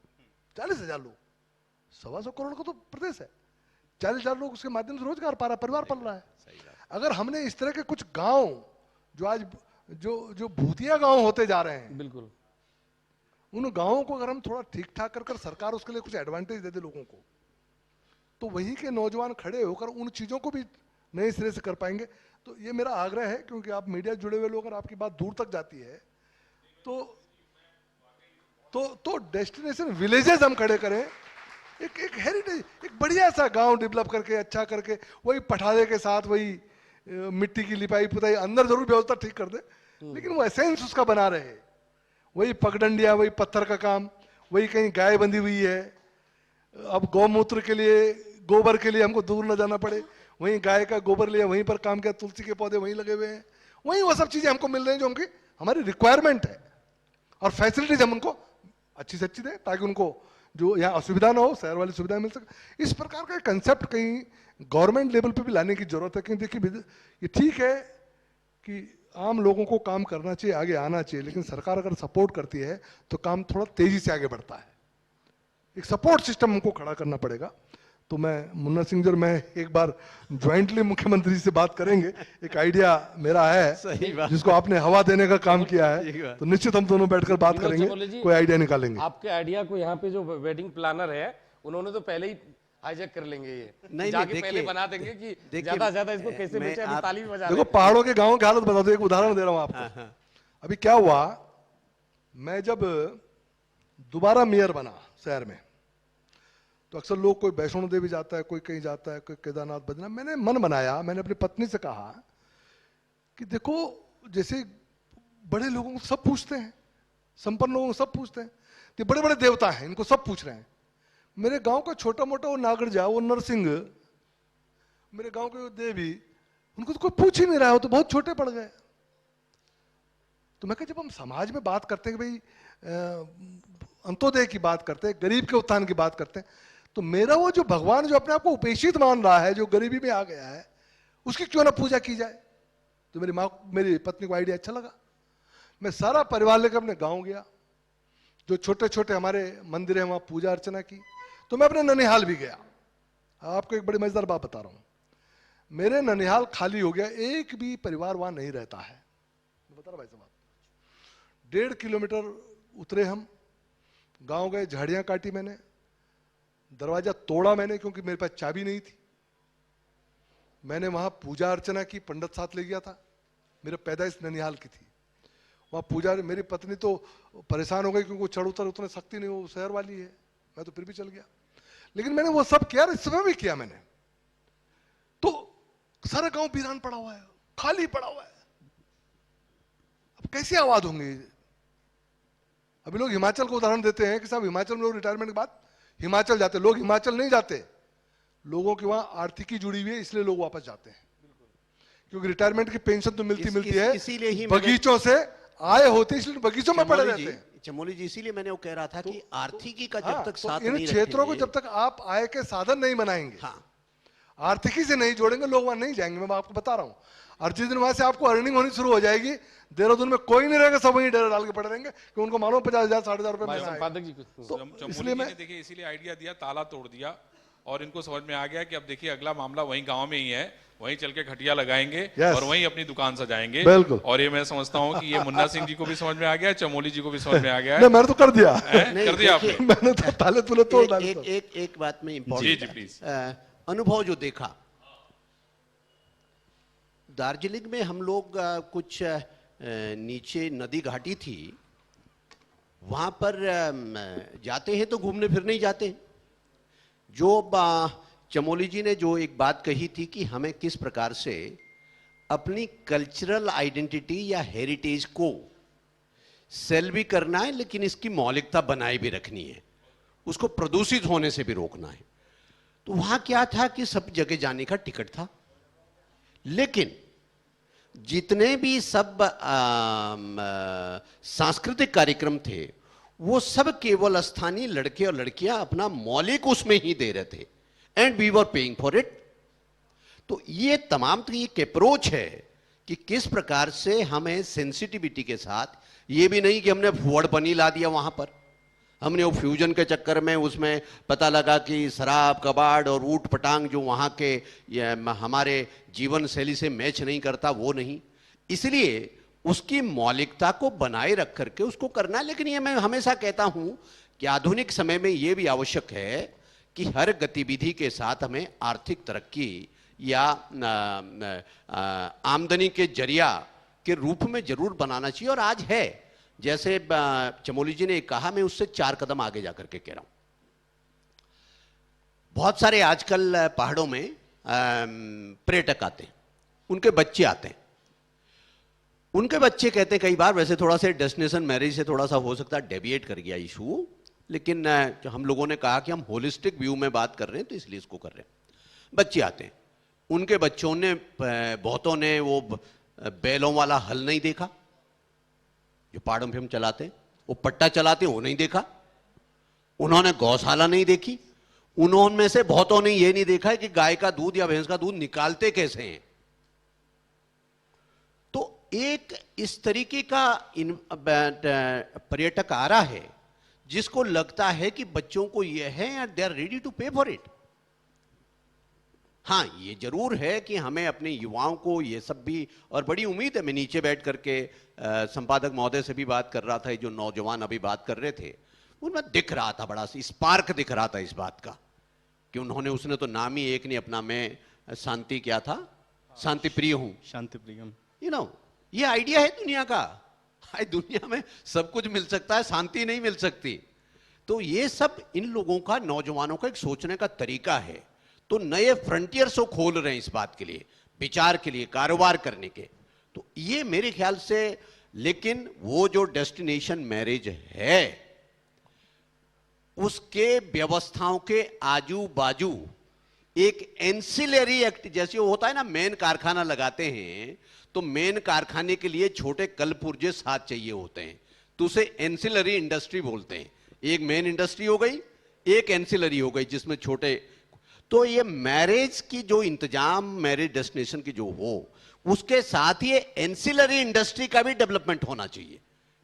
40,000 लोग। 125 करोड़ का तो प्रदेश है, 40,000 लोग उसके माध्यम से रोजगार पा रहा है, परिवार पल रहा है। अगर हमने इस तरह के कुछ गांव जो आज जो भूतिया गांव होते जा रहे हैं, बिल्कुल उन गांवों को अगर हम थोड़ा ठीक ठाक कर सरकार उसके लिए कुछ एडवांटेज दे दे लोगों को, तो वहीं के नौजवान खड़े होकर उन चीजों को भी नए सिरे से कर पाएंगे। तो ये मेरा आग्रह है, क्योंकि आप मीडिया जुड़े हुए लोग, अगर आपकी बात दूर तक जाती है तो डेस्टिनेशन विलेजेस हम खड़े करें, एक हेरिटेज, एक बढ़िया सा गांव डेवलप करके, अच्छा करके, वही पठारे के साथ वही मिट्टी की लिपाई पुताई, अंदर जरूर व्यवस्था ठीक कर दे, लेकिन वो एसेंस उसका बना रहे, वही पगडंडिया, वही पत्थर का काम, वही कहीं गाय बंधी हुई है, अब गौमूत्र के लिए, गोबर के लिए हमको दूर न जाना पड़े, वहीं गाय का गोबर लिया, वहीं पर काम किया, तुलसी के पौधे वहीं लगे हुए हैं, वहीं वो सब चीजें हमको मिल रही हैं जो उनकी हमारी रिक्वायरमेंट है, और फैसिलिटीज हम उनको अच्छी से अच्छी दें ताकि उनको जो यहाँ असुविधा ना हो, शहर वाली सुविधाएं मिल सके। इस प्रकार का कंसेप्ट कहीं गवर्नमेंट लेवल पे भी लाने की जरूरत है। क्योंकि देखिए, ये ठीक है कि आम लोगों को काम करना चाहिए, आगे आना चाहिए, लेकिन सरकार अगर सपोर्ट करती है तो काम थोड़ा तेजी से आगे बढ़ता है। एक सपोर्ट सिस्टम हमको खड़ा करना पड़ेगा। तो मैं, मुन्ना सिंह जी और मैं एक बार ज्वाइंटली मुख्यमंत्री से बात करेंगे। एक आइडिया मेरा है जिसको आपने हवा देने का काम किया है, तो निश्चित हम दोनों बैठकर बात करेंगे, कोई आइडिया निकालेंगे। आपके आइडिया को यहाँ पे जो वेडिंग प्लानर है उन्होंने तो पहले ही हाईजैक कर लेंगे, ये जाके पहले बना देंगे कि ज्यादा ज्यादा इसको कैसे बेचे, अभी ताली भी बजा रहे देखो, हैं। पहाड़ों के गांवों की हालत बता दो, एक उदाहरण दे रहा हूं आपको। अभी क्या हुआ, मैं जब दोबारा मेयर बना शहर में, तो अक्सर लोग, कोई वैष्णो देवी जाता है, कोई कहीं जाता है, कोई केदारनाथ बद्रीनाथ। मैंने मन बनाया, मैंने अपनी पत्नी से कहा कि देखो, जैसे बड़े लोगों को सब पूछते हैं, संपन्न लोगों को सब पूछते हैं, ये बड़े बड़े देवता हैं, इनको सब पूछ रहे हैं। मेरे गांव का छोटा मोटा वो नागरजा, वो नरसिंह, मेरे गांव के देवी, उनको तो कोई पूछ ही नहीं रहा हो, तो बहुत छोटे पड़ गए। तो मैं कहा, जब हम समाज में बात करते हैं कि भाई अंत्योदय की बात करते हैं, गरीब के उत्थान की बात करते हैं, तो मेरा वो जो भगवान जो अपने आप को उपेक्षित मान रहा है, जो गरीबी में आ गया है, उसकी क्यों ना पूजा की जाए। तो मेरी पत्नी को आइडिया अच्छा लगा। मैं सारा परिवार लेकर अपने गांव गया, जो छोटे छोटे हमारे मंदिर हैं वहां पूजा अर्चना की। तो मैं अपने ननिहाल भी गया। आपको एक बड़ी मजेदार बात बता रहा हूं, मेरे ननिहाल खाली हो गया, एक भी परिवार वहां नहीं रहता है। मैं बता रहा भाई साहब, 1.5 किलोमीटर उतरे हम, गांव गए, झाड़ियां काटी मैंने, दरवाजा तोड़ा मैंने क्योंकि मेरे पास चाबी नहीं थी। मैंने वहां पूजा अर्चना की, पंडित साथ ले गया था, मेरे पैदाइश ननिहाल की थी। वहां पूजा, मेरी पत्नी तो परेशान हो गई क्योंकि वो चढ़ उतर उतने शक्ति नहीं, वो शहर वाली है, मैं तो फिर भी चल गया। लेकिन मैंने वो सब किया, इस समय भी किया मैंने। तो सारा गांव वीरान पड़ा हुआ है, खाली पड़ा हुआ है, अब कैसी आवाज होंगी। अभी लोग हिमाचल को उदाहरण देते हैं कि साहब हिमाचल में लोग रिटायरमेंट के बाद हिमाचल जाते, लोग हिमाचल नहीं जाते, लोगों की वहां आर्थिकी जुड़ी हुई है, इसलिए लोग वापस जाते हैं, क्योंकि रिटायरमेंट की पेंशन तो मिलती है, इसीलिए ही बगीचों से आय होती है, इसलिए बगीचों में पड़े रहते हैं। चमोली जी, इसीलिए मैंने वो कह रहा था कि आर्थिकी का जब तक साथ इन नहीं क्षेत्रों को रखेंगे, जब तक आप आय के साधन नहीं बनाएंगे, हाँ, आर्थिकी से नहीं जोड़ेंगे, लोग वहां नहीं जाएंगे। मैं आपको बता रहा हूं, और जिस दिन वहां से आपको अर्निंग होनी शुरू हो जाएगी, देहरादून में कोई नहीं रहेगा, सब वहीं डेरा डाल के पड़े रहेंगे कि उनको मालूम 50,000 60,000 रुपए महीना आएगा। संपादक जी तो चमोली इसलिए जी मैं, ने देखिए इसीलिए आइडिया दिया, ताला तोड़ दिया, और इनको समझ में आ गया कि अब देखिए अगला मामला वहीं गांव में ही है, वहीं चल के खटिया लगाएंगे Yes. और वहीं अपनी दुकान सजाएंगे। बिल्कुल। और ये मैं समझता हूँ कि ये मुन्ना सिंह जी को भी समझ में आ गया, चमोली जी को भी समझ में आ गया नहीं, है। मैंने तो कर दिया। नहीं, कर दिया आपने? देखिए, मैंने तो ताले तुले तोड़ डाले। एक बात में जी इंपॉर्टेंट जी प्लीज। अनुभव जो देखा, दार्जिलिंग में हम लोग कुछ नीचे नदी घाटी थी, वहां पर जाते हैं तो घूमने फिरने ही जाते हैं। जो चमोली जी ने जो एक बात कही थी कि हमें किस प्रकार से अपनी कल्चरल आइडेंटिटी या हेरिटेज को सेल भी करना है, लेकिन इसकी मौलिकता बनाए भी रखनी है, उसको प्रदूषित होने से भी रोकना है। तो वहां क्या था कि सब जगह जाने का टिकट था, लेकिन जितने भी सब सांस्कृतिक कार्यक्रम थे वो सब केवल स्थानीय लड़के और लड़कियां अपना मौलिक उसमें ही दे रहे थे, and we were paying for it. तो ये तमाम तो एक अप्रोच है कि किस प्रकार से हमें सेंसिटिविटी के साथ, ये भी नहीं कि हमने फुअड़ पनी ला दिया वहां पर, हमने वो फ्यूजन के चक्कर में उसमें पता लगा कि शराब कबाड़ और ऊट पटांग जो वहाँ के हमारे जीवन शैली से मैच नहीं करता, वो नहीं। इसलिए उसकी मौलिकता को बनाए रख करके उसको करना है। लेकिन ये मैं हमेशा कहता हूँ कि आधुनिक समय में ये भी आवश्यक है कि हर गतिविधि के साथ हमें आर्थिक तरक्की या आमदनी के जरिया के रूप में जरूर बनाना चाहिए, और आज है। जैसे चमोली जी ने कहा, मैं उससे 4 कदम आगे जाकर के कह रहा हूं। बहुत सारे आजकल पहाड़ों में पर्यटक आते हैं, उनके बच्चे आते हैं। उनके बच्चे कहते हैं कई बार, वैसे थोड़ा सा डेस्टिनेशन मैरिज से थोड़ा सा हो सकता है डेविएट कर गया इशू, लेकिन हम लोगों ने कहा कि हम होलिस्टिक व्यू में बात कर रहे हैं तो इसलिए इसको कर रहे हैं। बच्चे आते हैं, उनके बच्चों ने, बहुतों ने वो बैलों वाला हल नहीं देखा जो पहाड़ों पे हम चलाते हैं, वो पट्टा चलाते हैं वो नहीं देखा, उन्होंने गौशाला नहीं देखी, उन्होंने से बहुतों ने ये नहीं देखा है कि गाय का दूध या भैंस का दूध निकालते कैसे हैं। तो एक इस तरीके का पर्यटक आ रहा है जिसको लगता है कि बच्चों को ये है and they are ready to pay for it. हाँ, ये जरूर है कि हमें अपने युवाओं को ये सब भी, और बड़ी उम्मीद है, मैं नीचे बैठ करके संपादक महोदय से भी बात कर रहा था, जो नौजवान अभी बात कर रहे थे उनमें दिख रहा था, बड़ा स्पार्क दिख रहा था इस बात का कि उन्होंने, उसने तो नाम ही एक नहीं अपना, मैं शांति क्या था, शांति प्रिय हूं, शांति प्रियम। यू नो, ये आइडिया है दुनिया का। आज दुनिया में सब कुछ मिल सकता है, शांति नहीं मिल सकती। तो ये सब इन लोगों का, नौजवानों का एक सोचने का तरीका है। तो नए फ्रंटियर्स को खोल रहे हैं इस बात के लिए, विचार के लिए, कारोबार करने के। तो ये मेरे ख्याल से, लेकिन वो जो डेस्टिनेशन मैरिज है उसके व्यवस्थाओं के आजू बाजू एक एंसिलरी एक्ट, जैसे वो होता है ना, मेन कारखाना लगाते हैं तो मेन कारखाने के लिए छोटे कल पुर्जे साथ चाहिए होते हैं, तो उसे एंसिलरी इंडस्ट्री बोलते हैं। एक मेन इंडस्ट्री हो गई, एक एंसिलरी हो गई जिसमें छोटे। तो ये मैरिज की जो इंतजाम, मैरिज डेस्टिनेशन की जो हो, उसके साथ ही एंसिलरी इंडस्ट्री का भी डेवलपमेंट होना चाहिए।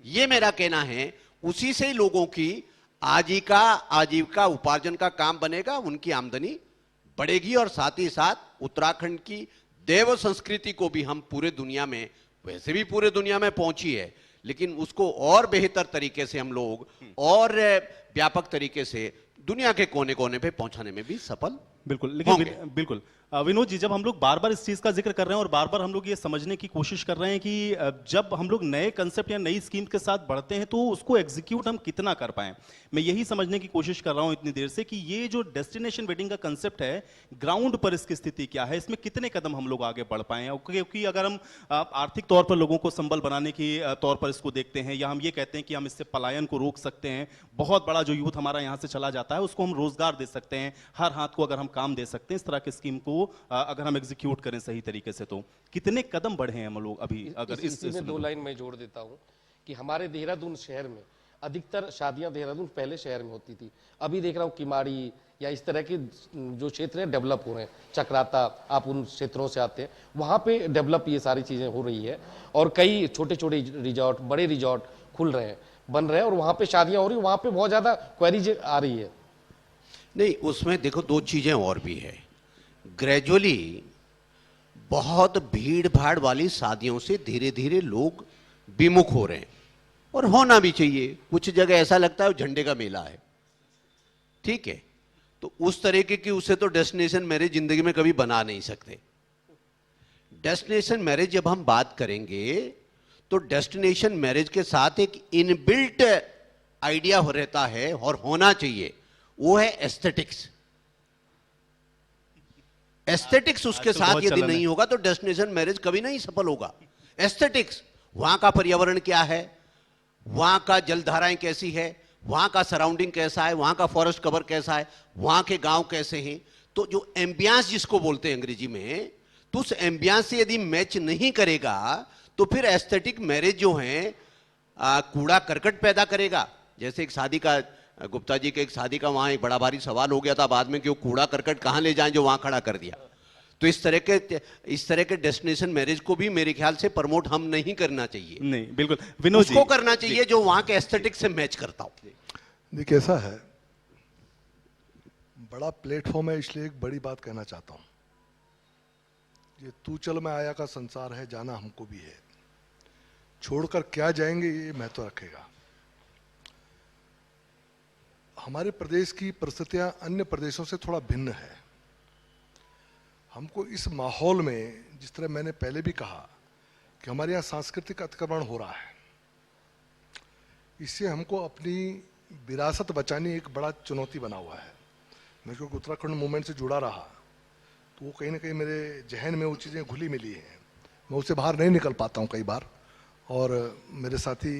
ये मेरा कहना है। उसी से ही लोगों की आजीविका उपार्जन का काम बनेगा, उनकी आमदनी बढ़ेगी, और साथ ही साथ उत्तराखंड की देव संस्कृति को भी हम पूरे दुनिया में, वैसे भी पूरे दुनिया में पहुंची है, लेकिन उसको और बेहतर तरीके से हम लोग और व्यापक तरीके से दुनिया के कोने कोने पे पहुंचाने में भी सफल। बिल्कुल, लेकिन बिल्कुल विनोद जी, जब हम लोग बार बार इस चीज का जिक्र कर रहे हैं और बार बार हम लोग ये समझने की कोशिश कर रहे हैं कि जब हम लोग नए कंसेप्ट या नई स्कीम के साथ बढ़ते हैं तो उसको एग्जीक्यूट हम कितना कर पाएं, मैं यही समझने की कोशिश कर रहा हूं इतनी देर से कि ये जो डेस्टिनेशन वेडिंग का कंसेप्ट है, ग्राउंड पर इसकी स्थिति क्या है, इसमें कितने कदम हम लोग आगे बढ़ पाए। क्योंकि अगर हम आर्थिक तौर पर लोगों को संबल बनाने की तौर पर इसको देखते हैं, या हम ये कहते हैं कि हम इससे पलायन को रोक सकते हैं, बहुत बड़ा जो यूथ हमारा यहाँ से चला जाता है उसको हम रोजगार दे सकते हैं, हर हाथ को अगर हम काम दे सकते हैं इस तरह की स्कीम को अगर हम एग्जीक्यूट करें सही तरीके से, तो कितने कदम बढ़े हैं हम लोग अभी? अगर इसी में 2 लाइन मैं जोड़ देता हूं कि हमारे देहरादून शहर में अधिकतर शादियां देहरादून पहले शहर में होती थी, अभी देख रहा हूं किमाड़ी या इस तरह के जो क्षेत्र हैं डेवलप हो रहे हैं। चक्राता, आप उन क्षेत्रों से आते हैं, वहां पे डेवलप ये सारी चीजें हो रही है, और कई छोटे छोटे रिजॉर्ट, बड़े रिजॉर्ट खुल रहे हैं, बन रहे हैं, और वहां पे शादियां हो रही है। वहां पे बहुत ज्यादा क्वेरीज आ रही है। नहीं, उसमें देखो 2 चीजें और भी है। ग्रेजुअली बहुत भीड़ भाड़ वाली शादियों से धीरे धीरे लोग विमुख हो रहे हैं, और होना भी चाहिए। कुछ जगह ऐसा लगता है झंडे का मेला है, ठीक है, तो उस तरीके की उससे तो डेस्टिनेशन मैरिज जिंदगी में कभी बना नहीं सकते। डेस्टिनेशन मैरिज जब हम बात करेंगे तो डेस्टिनेशन मैरिज के साथ एक इनबिल्ट आइडिया रहता है और होना चाहिए, वो है एस्थेटिक्स। एस्थेटिक्स उसके साथ यदि नहीं होगा तो डेस्टिनेशन मैरिज कभी नहीं सफल होगा। एस्थेटिक्स, वहां का पर्यावरण क्या है, वहां का जलधाराएं कैसी है, वहां का सराउंडिंग कैसा है, वहां का फॉरेस्ट कवर कैसा है, वहां के गांव कैसे हैं, तो जो एम्बियंस जिसको बोलते हैं अंग्रेजी में, तो उस एम्बियंस से यदि मैच नहीं करेगा तो फिर एस्थेटिक मैरिज जो है कूड़ा करकट पैदा करेगा। जैसे एक शादी का, गुप्ता जी के एक शादी का वहां एक बड़ा भारी सवाल हो गया था बाद में कि वो कूड़ा करकट कहां ले जाएं जो वहां खड़ा कर दिया। तो इस तरह के डेस्टिनेशन मैरिज को भी मेरे ख्याल से प्रमोट हम नहीं करना चाहिए। नहीं, बिल्कुल विनोद जी, उसको करना चाहिए जो वहां के एस्थेटिक से मैच करता हो। देखिए ऐसा है, बड़ा प्लेटफॉर्म है, इसलिए एक बड़ी बात कहना चाहता हूं। ये तू चल मैं आया का संसार है, जाना हमको भी है, छोड़कर क्या जाएंगे ये महत्व रखेगा। हमारे प्रदेश की परिस्थितियां अन्य प्रदेशों से थोड़ा भिन्न है। हमको इस माहौल में, जिस तरह मैंने पहले भी कहा कि हमारे यहाँ सांस्कृतिक अतिक्रमण हो रहा है, इससे हमको अपनी विरासत बचानी एक बड़ा चुनौती बना हुआ है। मैं क्योंकि उत्तराखंड मूवमेंट से जुड़ा रहा, तो वो कहीं ना कहीं मेरे जहन में वो चीज़ें घुली मिली हैं, मैं उससे बाहर नहीं निकल पाता हूँ कई बार, और मेरे साथी,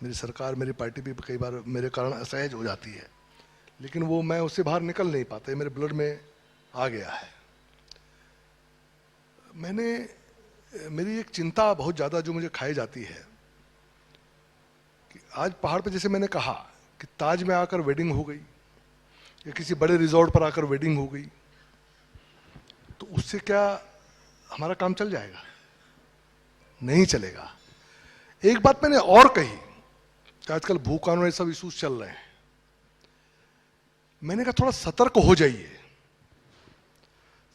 मेरी सरकार, मेरी पार्टी भी कई बार मेरे कारण असहज हो जाती है, लेकिन वो मैं उससे बाहर निकल नहीं पाता, मेरे ब्लड में आ गया है। मेरी एक चिंता बहुत ज़्यादा जो मुझे खाई जाती है कि आज पहाड़ पे, जैसे मैंने कहा कि ताज में आकर वेडिंग हो गई या किसी बड़े रिजॉर्ट पर आकर वेडिंग हो गई, तो उससे क्या हमारा काम चल जाएगा? नहीं चलेगा। एक बात मैंने और कही कि आजकल भू कानून ये सब इश्यूज चल रहे हैं, मैंने कहा थोड़ा सतर्क हो जाइए।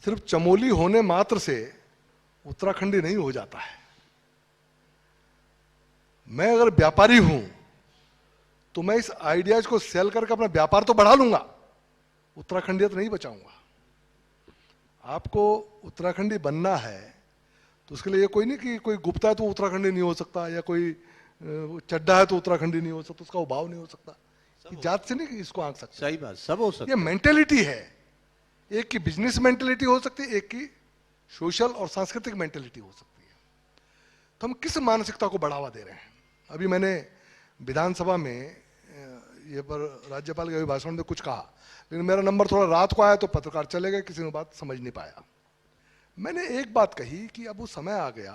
सिर्फ चमोली होने मात्र से उत्तराखंडी नहीं हो जाता है। मैं अगर व्यापारी हूं तो मैं इस आइडियाज को सेल करके अपना व्यापार तो बढ़ा लूंगा, उत्तराखंडियत नहीं बचाऊंगा। आपको उत्तराखंडी बनना है तो उसके लिए ये कोई नहीं कि कोई गुप्ता है तो उत्तराखंडी नहीं हो सकता, या कोई चड्डा है तो उत्तराखंडी नहीं हो सकता, उसका उभाव नहीं हो सकता। ये जात से नहीं कि इसको आंक सकते। सही बात, सब हो सकता ये मेंटेलिटी है। एक की बिजनेस मेंटेलिटी हो सकती है, एक की सोशल और सांस्कृतिक मेंटेलिटी हो सकती है। तो हम किस मानसिकता को बढ़ावा दे रहे हैं? अभी मैंने विधानसभा में ये पर राज्यपाल के अभिभाषण में कुछ कहा, लेकिन मेरा नंबर थोड़ा रात को आया तो पत्रकार चले गए, किसी ने बात समझ नहीं पाया। मैंने एक बात कही कि अब वो समय आ गया,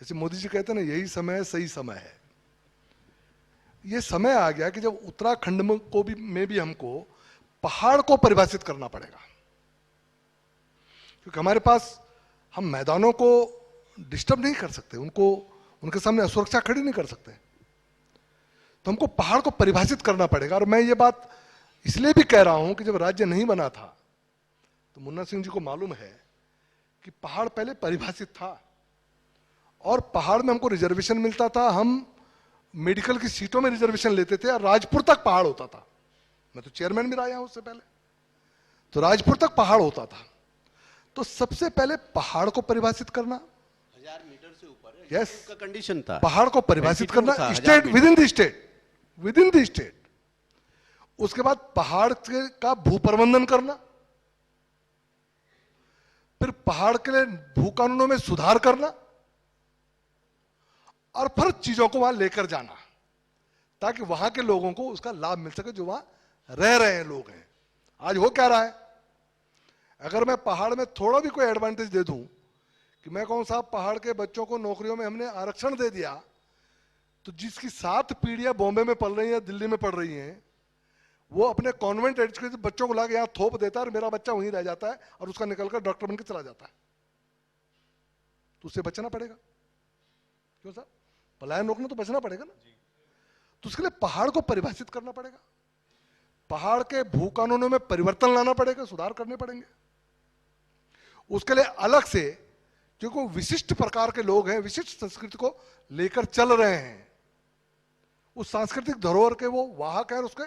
जैसे मोदी जी कहते हैं ना, यही समय सही समय है। ये समय आ गया कि जब उत्तराखंड में भी हमको पहाड़ को परिभाषित करना पड़ेगा, क्योंकि हमारे पास हम मैदानों को डिस्टर्ब नहीं कर सकते, उनके सामने असुरक्षा खड़ी नहीं कर सकते, तो हमको पहाड़ को परिभाषित करना पड़ेगा। और मैं ये बात इसलिए भी कह रहा हूं कि जब राज्य नहीं बना था तो मुन्ना सिंह जी को मालूम है कि पहाड़ पहले परिभाषित था, और पहाड़ में हमको रिजर्वेशन मिलता था। हम मेडिकल की सीटों में रिजर्वेशन लेते थे, और राजपुर तक पहाड़ होता था। मैं तो चेयरमैन भी रहा हूं उससे पहले, तो राजपुर तक पहाड़ होता था। तो सबसे पहले पहाड़ को परिभाषित करना, 1000 मीटर से ऊपर यस का कंडीशन था, पहाड़ को परिभाषित करना, 1000 state meter. Within the state. उसके बाद पहाड़ का भू प्रबंधन करना, फिर पहाड़ के लिए भू कानूनों में सुधार करना, और फिर चीजों को वहां लेकर जाना ताकि वहां के लोगों को उसका लाभ मिल सके जो वहां रह रहे हैं लोग हैं। आज हो क्या रहा है, अगर मैं पहाड़ में थोड़ा भी कोई एडवांटेज दे दूं कि मैं कहूं साहब पहाड़ के बच्चों को नौकरियों में हमने आरक्षण दे दिया, तो जिसकी 7 पीढ़ियां बॉम्बे में पढ़ रही हैं, दिल्ली में पढ़ रही हैं, वो अपने कॉन्वेंट एजुकेटेड बच्चों को लाके यहां थोप देता है, और मेरा बच्चा वहीं रह जाता है और उसका निकलकर डॉक्टर बनकर चला जाता है। तो उससे बचना पड़ेगा, क्यों साहब? पलायन रोकना तो बचना पड़ेगा ना। तो उसके लिए पहाड़ को परिभाषित करना पड़ेगा, पहाड़ के भू कानूनों में परिवर्तन लाना पड़ेगा, सुधार करने पड़ेंगे। उसके लिए अलग से, क्योंकि वो विशिष्ट प्रकार के लोग हैं, विशिष्ट संस्कृति को लेकर चल रहे हैं, उस सांस्कृतिक धरोहर के वो वाहक हैं, उसके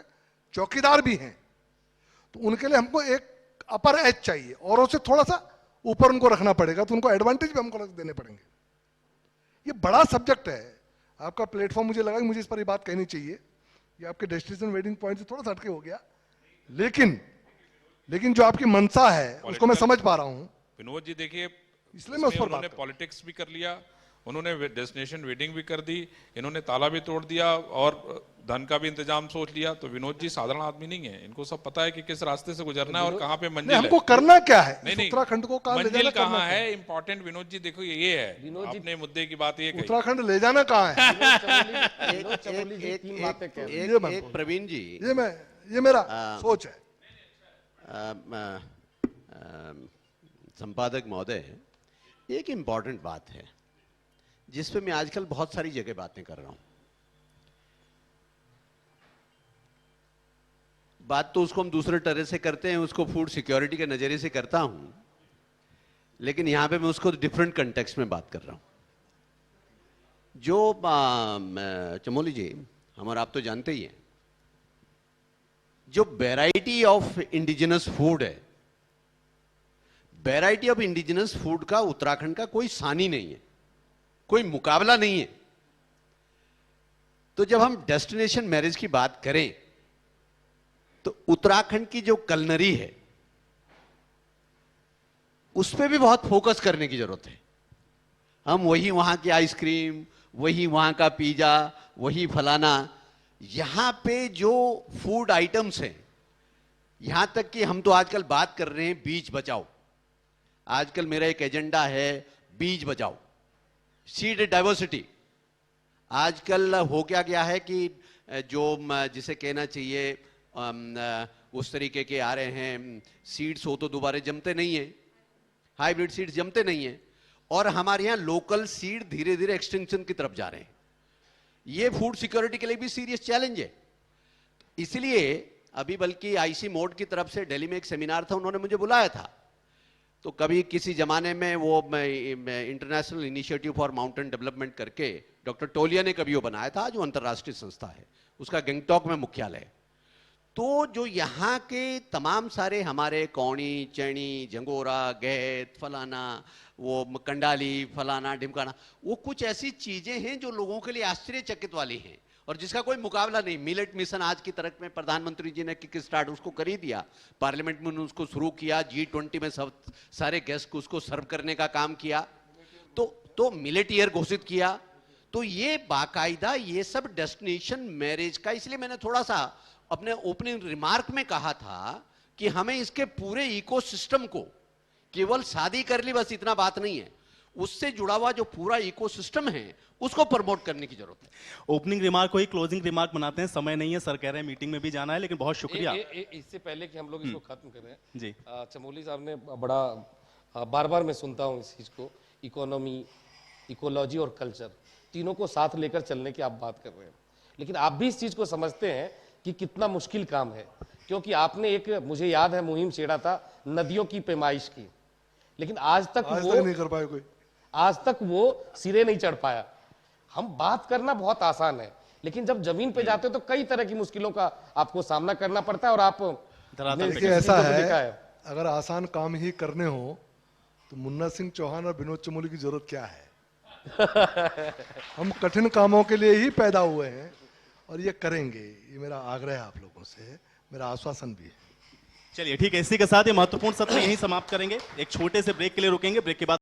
चौकीदार भी हैं, तो उनके लिए हमको एक अपर एज चाहिए, औरों से थोड़ा सा ऊपर उनको रखना पड़ेगा, तो उनको एडवांटेज भी हमको देने पड़ेंगे। ये बड़ा सब्जेक्ट है। आपका प्लेटफॉर्म, मुझे लगा कि मुझे इस पर ये बात कहनी चाहिए। ये आपके डेस्टिनेशन वेडिंग पॉइंट से थोड़ा सा हटके हो गया, लेकिन जो आपकी मनसा है उसको मैं समझ पा रहा हूं। विनोद जी देखिए, इसलिए मैं उस पर उन्होंने पॉलिटिक्स भी कर लिया, उन्होंने डेस्टिनेशन वेडिंग भी कर दी, इन्होंने ताला भी तोड़ दिया और धन का भी इंतजाम सोच लिया। तो विनोद जी साधारण आदमी नहीं है, इनको सब पता है कि किस रास्ते से गुजरना है और कहाँ पे मंजिल है। हमको करना क्या है, नहीं, उत्तराखंड को कहाँ ले मंजिल जाना, कहाँ करना है इम्पोर्टेंट। विनोद जी देखो ये है, अपने मुद्दे की बात ये कही। उत्तराखंड ले जाना कहाँ है? एक प्रवीण जी, ये मेरा सोच है। संपादक महोदय, एक इंपॉर्टेंट बात है जिस पे मैं आजकल बहुत सारी जगह बातें कर रहा हूं। बात तो उसको हम दूसरे तरह से करते हैं, उसको फूड सिक्योरिटी के नजरिए से करता हूं, लेकिन यहां पे मैं उसको डिफरेंट कंटेक्स्ट में बात कर रहा हूं। जो चमोली जी, हम और आप तो जानते ही हैं, जो वैरायटी ऑफ इंडिजिनस फूड है, वैरायटी ऑफ इंडिजिनस फूड का उत्तराखंड का कोई सानी नहीं है, कोई मुकाबला नहीं है। तो जब हम डेस्टिनेशन मैरिज की बात करें तो उत्तराखंड की जो कलनरी है उस पर भी बहुत फोकस करने की जरूरत है। हम वही वहां की आइसक्रीम, वही वहां का पिज्जा, वही फलाना, यहां पे जो फूड आइटम्स हैं, यहां तक कि हम तो आजकल बात कर रहे हैं बीज बचाओ। आजकल मेरा एक एजेंडा है बीज बचाओ, सीड डाइवर्सिटी। आजकल हो क्या गया है कि जो जिसे कहना चाहिए उस तरीके के आ रहे हैं सीड्स, हो तो दोबारा जमते नहीं है, हाइब्रिड सीड्स जमते नहीं है, और हमारे यहां लोकल सीड धीरे धीरे एक्सटेंशन की तरफ जा रहे हैं। ये फूड सिक्योरिटी के लिए भी सीरियस चैलेंज है। इसलिए अभी बल्कि आईसी मोड की तरफ से दिल्ली में एक सेमिनार था, उन्होंने मुझे बुलाया था। तो कभी किसी जमाने में वो international initiative for mountain development करके डॉक्टर टोलिया ने कभी वो बनाया था, जो अंतर्राष्ट्रीय संस्था है, उसका गंगटोक में मुख्यालय है। तो जो यहाँ के तमाम सारे हमारे कौणी, चैनी, झंगोरा, गैत, फलाना, वो कंडाली, फलाना, ढिमकाना, वो कुछ ऐसी चीजें हैं जो लोगों के लिए आश्चर्यचकित वाली हैं और जिसका कोई मुकाबला नहीं। मिलेट मिशन आज की तारीख में प्रधानमंत्री जी ने किक स्टार्ट उसको कर ही दिया, पार्लियामेंट में उसको शुरू किया, G20 में सब सारे गेस्ट को उसको सर्व करने का काम किया, तो मिलेट ईयर घोषित किया। तो ये बाकायदा ये सब डेस्टिनेशन मैरिज का, इसलिए मैंने थोड़ा सा अपने ओपनिंग रिमार्क में कहा था कि हमें इसके पूरे इकोसिस्टम को, केवल शादी कर ली बस इतना बात नहीं है, उससे जुड़ा हुआ जो पूरा इकोसिस्टम है उसको प्रमोट करने की जरूरत है। ओपनिंग रिमार्क को ही क्लोजिंग रिमार्क बनाते हैं, समय नहीं है, सर कह रहे हैं मीटिंग में भी जाना है, लेकिन बहुत शुक्रिया। इससे पहले कि हम लोग इसको खत्म करें जी। चमोली साहब ने बड़ा बार बार मैं सुनता हूँ इस चीज को, इकोनॉमी, इकोलॉजी और कल्चर, तीनों को साथ लेकर चलने की आप बात कर रहे हैं, लेकिन आप भी इस चीज को समझते हैं कि कितना मुश्किल काम है, क्योंकि आपने एक, मुझे याद है, मुहिम छेड़ा था नदियों की पैमाइश की, लेकिन आज तक नहीं कर पाए कोई, आज तक वो सिरे नहीं चढ़ पाया। हम बात करना बहुत आसान है, लेकिन जब जमीन पे जाते हो तो कई तरह की मुश्किलों का आपको सामना करना पड़ता है। और आप देखिए ऐसा है, अगर आसान काम ही करने हो तो मुन्ना सिंह चौहान और विनोद चमोली की जरूरत क्या है? हम कठिन कामों के लिए ही पैदा हुए हैं और ये करेंगे, ये मेरा आग्रह है आप लोगों से, मेरा आश्वासन भी है। चलिए ठीक है, इसी के साथ ये महत्वपूर्ण सत्र यहीं समाप्त करेंगे। एक छोटे से ब्रेक के लिए रुकेंगे, ब्रेक के बाद